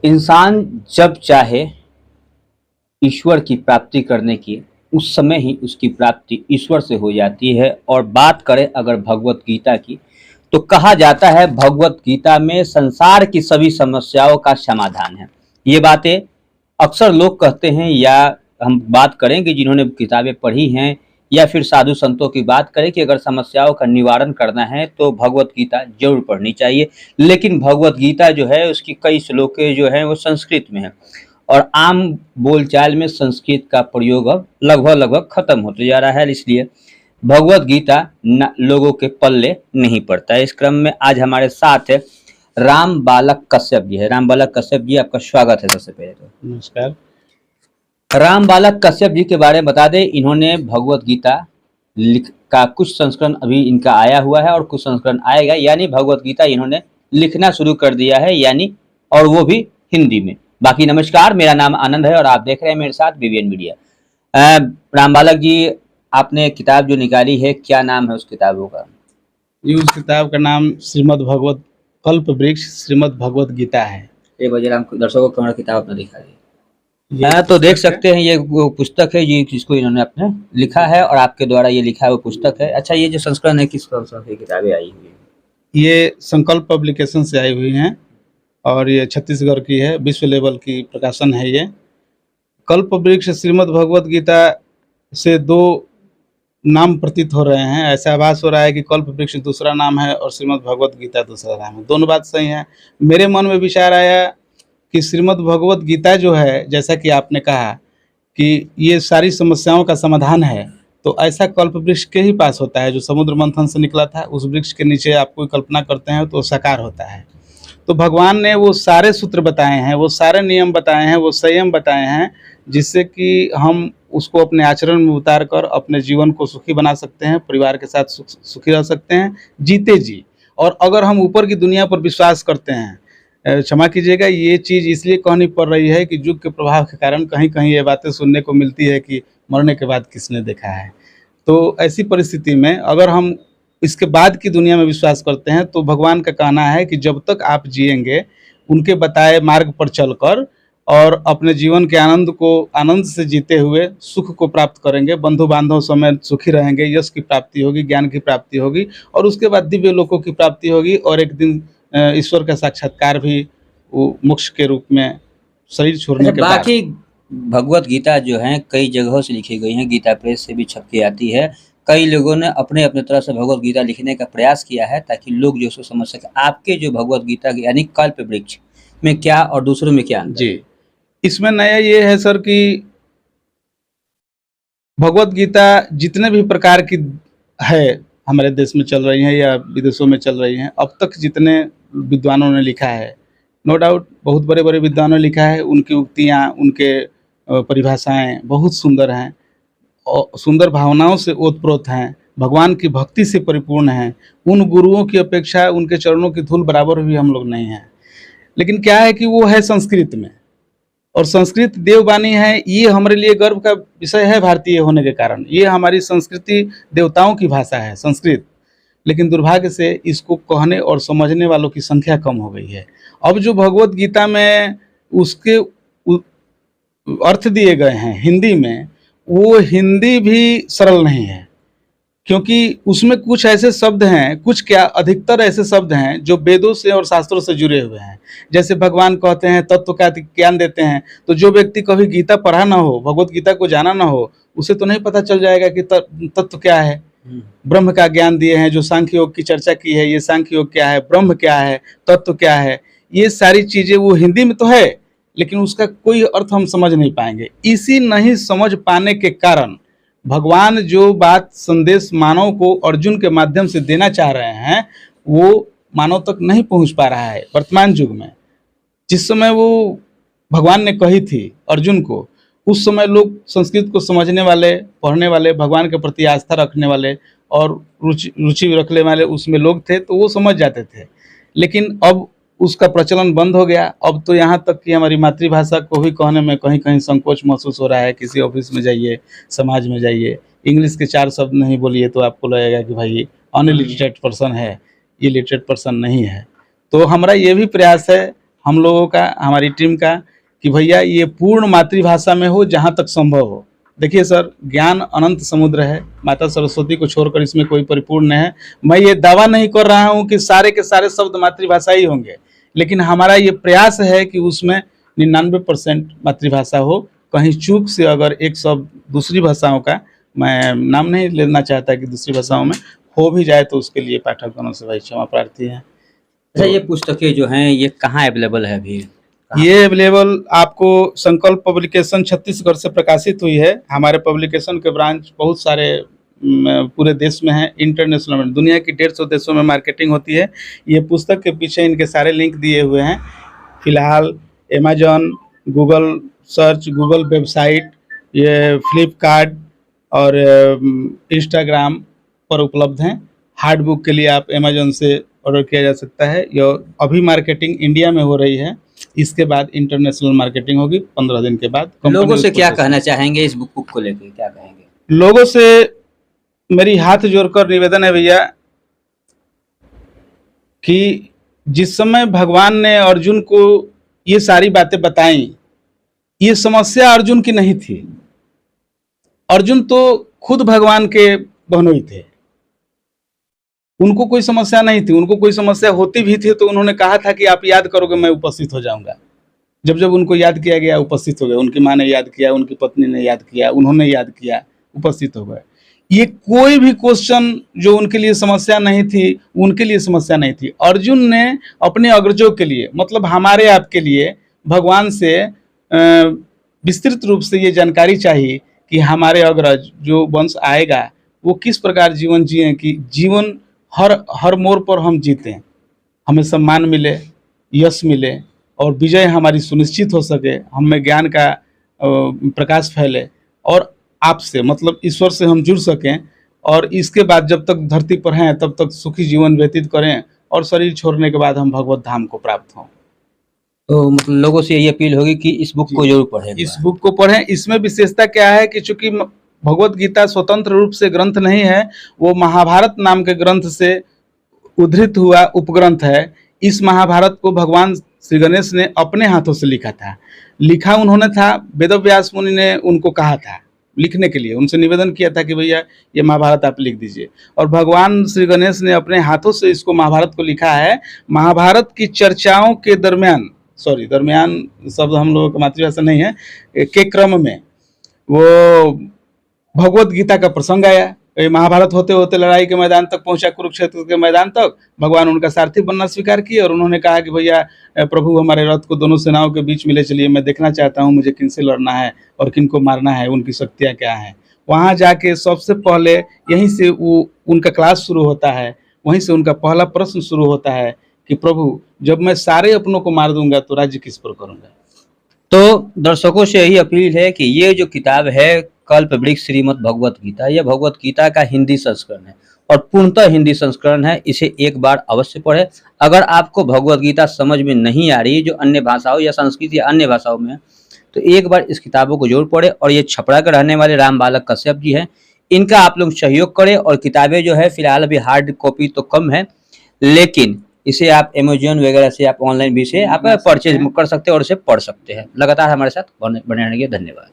इंसान जब चाहे ईश्वर की प्राप्ति करने की, उस समय ही उसकी प्राप्ति ईश्वर से हो जाती है। और बात करें अगर भगवत गीता की, तो कहा जाता है भगवत गीता में संसार की सभी समस्याओं का समाधान है। ये बातें अक्सर लोग कहते हैं, या हम बात करेंगे जिन्होंने किताबें पढ़ी हैं, या फिर साधु संतों की बात करें कि अगर समस्याओं का निवारण करना है तो भगवत गीता जरूर पढ़नी चाहिए। लेकिन भगवत गीता जो है उसकी कई श्लोकें जो हैं वो संस्कृत में है, और आम बोलचाल में संस्कृत का प्रयोग अब लगभग लगभग खत्म होते जा रहा है। इसलिए भगवत गीता लोगों के पल्ले नहीं पड़ता है। इस क्रम में आज हमारे साथ है राम बालक कश्यप जी है। राम बालक कश्यप जी, आपका स्वागत है। सबसे पहले तो नमस्कार। राम बालक कश्यप जी के बारे में बता दें, इन्होंने भगवत गीता का कुछ संस्करण अभी इनका आया हुआ है और कुछ संस्करण आएगा, यानी भगवत गीता इन्होंने लिखना शुरू कर दिया है, यानी और वो भी हिंदी में। बाकी नमस्कार, मेरा नाम आनंद है और आप देख रहे हैं मेरे साथ बीवीएन मीडिया। राम बालक जी, आपने किताब जो निकाली है, क्या नाम है उस किताबों का? ये उस किताब का नाम श्रीमद् भगवत कल्प वृक्ष श्रीमद् भगवत गीता है। एक बजे राम दर्शकों को किताब अपना दिखा दी। तो देख सकते हैं ये वो पुस्तक है ये, जिसको इन्होंने अपने लिखा है और आपके द्वारा ये लिखा है वो पुस्तक है। अच्छा, ये जो संस्करण है किस कौन सा किताबें आई हुई है? ये संकल्प पब्लिकेशन से आई हुई हैं और ये छत्तीसगढ़ की है, विश्व लेवल की प्रकाशन है। ये कल्प वृक्ष श्रीमद् भगवत गीता से दो नाम प्रतीत हो रहे हैं। ऐसा आभास हो रहा है कि कल्प वृक्ष दूसरा नाम है और श्रीमद् भगवत गीता दूसरा नाम है। दोनों बात सही है। मेरे मन में विचार आया कि श्रीमद् भगवत गीता जो है, जैसा कि आपने कहा कि ये सारी समस्याओं का समाधान है, तो ऐसा कल्प वृक्ष के ही पास होता है जो समुद्र मंथन से निकला था। उस वृक्ष के नीचे आप कोई कल्पना करते हैं तो साकार होता है। तो भगवान ने वो सारे सूत्र बताए हैं, वो सारे नियम बताए हैं, वो संयम बताए हैं, जिससे कि हम उसको अपने आचरण में उतार कर अपने जीवन को सुखी बना सकते हैं, परिवार के साथ सुखी रह सकते हैं, जीते जी। और अगर हम ऊपर की दुनिया पर विश्वास करते हैं, क्षमा कीजिएगा, ये चीज़ इसलिए कहनी पड़ रही है कि युग के प्रभाव के कारण कहीं कहीं ये बातें सुनने को मिलती है कि मरने के बाद किसने देखा है। तो ऐसी परिस्थिति में अगर हम इसके बाद की दुनिया में विश्वास करते हैं, तो भगवान का कहना है कि जब तक आप जिएंगे उनके बताए मार्ग पर चलकर और अपने जीवन के आनंद को आनंद से जीते हुए सुख को प्राप्त करेंगे, बंधु बांधव समेत सुखी रहेंगे, यश की प्राप्ति होगी, ज्ञान की प्राप्ति होगी और उसके बाद दिव्य लोकों की प्राप्ति होगी और एक दिन ईश्वर का साक्षात्कार भी मोक्ष के रूप में शरीर छोड़ने के बाद। बाकी भगवत गीता जो है कई जगहों से लिखी गई है, गीता प्रेस से भी छप के आती है। कई लोगों ने अपने अपने तरह से भगवत गीता लिखने का प्रयास किया है ताकि लोग जो उसको समझ सके। आपके जो भगवत गीता यानी कल्प वृक्ष में क्या और दूसरों में क्या अंतर? जी, इसमें नया ये है सर कि भगवत गीता जितने भी प्रकार की है, हमारे देश में चल रही हैं या विदेशों में चल रही हैं, अब तक जितने विद्वानों ने लिखा है, नो डाउट बहुत बड़े बड़े विद्वानों ने लिखा है। उनकी उक्तियाँ, उनके परिभाषाएँ बहुत सुंदर हैं और सुंदर भावनाओं से ओतप्रोत हैं, भगवान की भक्ति से परिपूर्ण हैं। उन गुरुओं की अपेक्षा उनके चरणों की धूल बराबर भी हम लोग नहीं हैं। लेकिन क्या है कि वो है संस्कृत में, और संस्कृत देववाणी है। ये हमारे लिए गर्व का विषय है भारतीय होने के कारण। ये हमारी संस्कृति देवताओं की भाषा है संस्कृत, लेकिन दुर्भाग्य से इसको कहने और समझने वालों की संख्या कम हो गई है। अब जो भगवत गीता में उसके अर्थ दिए गए हैं हिंदी में, वो हिंदी भी सरल नहीं है, क्योंकि उसमें कुछ ऐसे शब्द हैं, कुछ क्या अधिकतर ऐसे शब्द हैं जो वेदों से और शास्त्रों से जुड़े हुए हैं। जैसे भगवान कहते हैं, तत्व का ज्ञान देते हैं, तो जो व्यक्ति कभी गीता पढ़ा ना हो, भगवत गीता को जाना ना हो, उसे तो नहीं पता चल जाएगा कि तत्व क्या है। ब्रह्म का ज्ञान दिए हैं, जो सांख्य योग की चर्चा की है, ये सांख्य योग क्या है, ब्रह्म क्या है, तत्व क्या है, ये सारी चीजें वो हिंदी में तो है, लेकिन उसका कोई अर्थ हम समझ नहीं पाएंगे। इसी नहीं समझ पाने के कारण भगवान जो बात संदेश मानव को अर्जुन के माध्यम से देना चाह रहे हैं, वो मानव तक नहीं पहुंच पा रहा है वर्तमान युग में। जिस समय वो भगवान ने कही थी अर्जुन को, उस समय लोग संस्कृत को समझने वाले, पढ़ने वाले, भगवान के प्रति आस्था रखने वाले और रुचि रखने वाले उसमें लोग थे, तो वो समझ जाते थे। लेकिन अब उसका प्रचलन बंद हो गया। अब तो यहाँ तक कि हमारी मातृभाषा को भी कहने में कहीं कहीं संकोच महसूस हो रहा है। किसी ऑफिस में जाइए, समाज में जाइए, इंग्लिश के 4 शब्द नहीं बोलिए तो आपको लगेगा कि भाई अनलिटरेट पर्सन है, ये लिटरेट पर्सन नहीं है। तो हमारा ये भी प्रयास है, हम लोगों का, हमारी टीम का, कि भैया ये पूर्ण मातृभाषा में हो जहाँ तक संभव हो। देखिए सर, ज्ञान अनंत समुद्र है, माता सरस्वती को छोड़कर इसमें कोई परिपूर्ण है। मैं ये दावा नहीं कर रहा हूँ कि सारे के सारे शब्द मातृभाषा ही होंगे, लेकिन हमारा ये प्रयास है कि उसमें 99% मातृभाषा हो। कहीं चूक से अगर एक शब्द दूसरी भाषाओं का, मैं नाम नहीं लेना चाहता कि दूसरी भाषाओं में हो भी जाए, तो उसके लिए पाठकगणों से भाई क्षमा प्रार्थी है। अच्छा, ये पुस्तकें जो हैं ये कहाँ अवेलेबल है अभी? ये अवेलेबल आपको संकल्प पब्लिकेशन छत्तीसगढ़ से प्रकाशित हुई है। हमारे पब्लिकेशन के ब्रांच बहुत सारे पूरे देश में है, इंटरनेशनल में, दुनिया की 150 देशों में मार्केटिंग होती है। ये पुस्तक के पीछे इनके सारे लिंक दिए हुए हैं। फिलहाल Amazon, Google search, Google website, ये फ्लिपकार्ट और इंस्टाग्राम पर उपलब्ध हैं। हार्ड बुक के लिए आप अमेजॉन से ऑर्डर किया जा सकता है। यह अभी मार्केटिंग इंडिया में हो रही है, इसके बाद इंटरनेशनल मार्केटिंग होगी 15 दिन के बाद। लोगों से क्या कहना चाहेंगे इस बुक को लेकर, क्या कहेंगे? लोगों से मेरी हाथ जोड़कर निवेदन है भैया कि जिस समय भगवान ने अर्जुन को ये सारी बातें बताई, ये समस्या अर्जुन की नहीं थी। अर्जुन तो खुद भगवान के बहनोई थे, उनको कोई समस्या नहीं थी। उनको कोई समस्या होती भी थी तो उन्होंने कहा था कि आप याद करोगे मैं उपस्थित हो जाऊंगा। जब जब उनको याद किया गया, उपस्थित हो गए। उनकी माँ ने याद किया, उनकी पत्नी ने याद किया, उन्होंने याद किया, उपस्थित हो गए। ये कोई भी क्वेश्चन जो उनके लिए समस्या नहीं थी, उनके लिए समस्या नहीं थी। अर्जुन ने अपने अग्रजों के लिए, मतलब हमारे आपके लिए, भगवान से विस्तृत रूप से ये जानकारी चाहिए कि हमारे अग्रज जो वंश आएगा वो किस प्रकार जीवन जिए कि जीवन हर मोड़ पर हम जीतें, हमें सम्मान मिले, यश मिले और विजय हमारी सुनिश्चित हो सके, हमें ज्ञान का प्रकाश फैले और आपसे, मतलब ईश्वर से हम जुड़ सकें, और इसके बाद जब तक धरती पर हैं तब तक सुखी जीवन व्यतीत करें और शरीर छोड़ने के बाद हम भगवत धाम को प्राप्त हों। तो मतलब लोगों से यही अपील होगी कि इस बुक को जरूर पढ़ें। इस बुक को पढ़ें। इसमें विशेषता क्या है कि चूंकि भगवत गीता स्वतंत्र रूप से ग्रंथ नहीं है, वो महाभारत नाम के ग्रंथ से उद्धृत हुआ उपग्रंथ है। इस महाभारत को भगवान श्री गणेश ने अपने हाथों से लिखा था। लिखा उन्होंने था, वेदव्यास मुनि ने उनको कहा था लिखने के लिए, उनसे निवेदन किया था कि भैया ये महाभारत आप लिख दीजिए, और भगवान श्री गणेश ने अपने हाथों से इसको महाभारत को लिखा है। महाभारत की चर्चाओं के दरमियान, दरमियान शब्द हम लोगों का मातृभाषा नहीं है, के क्रम में वो भगवत गीता का प्रसंग आया। महाभारत होते होते लड़ाई के मैदान तक पहुंचा, कुरुक्षेत्र के मैदान तक। भगवान उनका सारथी बनना स्वीकार किए और उन्होंने कहा कि भैया प्रभु हमारे रथ को दोनों सेनाओं के बीच में ले चलिए, मैं देखना चाहता हूं मुझे किनसे लड़ना है और किनको मारना है, उनकी शक्तियां क्या हैं। वहां जाके सबसे पहले यहीं से वो उनका क्लास शुरू होता है, वहीं से उनका पहला प्रश्न शुरू होता है कि प्रभु जब मैं सारे अपनों को मार दूंगा तो राज्य किस पर करूंगा। तो दर्शकों से यही अपील है कि ये जो किताब है कल्प वृक्ष श्रीमद् भगवत गीता, यह भगवत गीता का हिंदी संस्करण है और पूर्णतः हिंदी संस्करण है। इसे एक बार अवश्य पढ़ें। अगर आपको भगवत गीता समझ में नहीं आ रही, जो अन्य भाषाओं या संस्कृत या अन्य भाषाओं में है, तो एक बार इस किताबों को जरूर पढ़ें। और ये छपरा के रहने वाले राम बालक कश्यप जी हैं, इनका आप लोग सहयोग करें। और किताबें जो है फिलहाल अभी हार्ड कॉपी तो कम है, लेकिन इसे आप अमेजोन वगैरह से, आप ऑनलाइन भी से आप परचेज कर सकते हैं और इसे पढ़ सकते हैं। लगातार हमारे साथ बने रहने के धन्यवाद।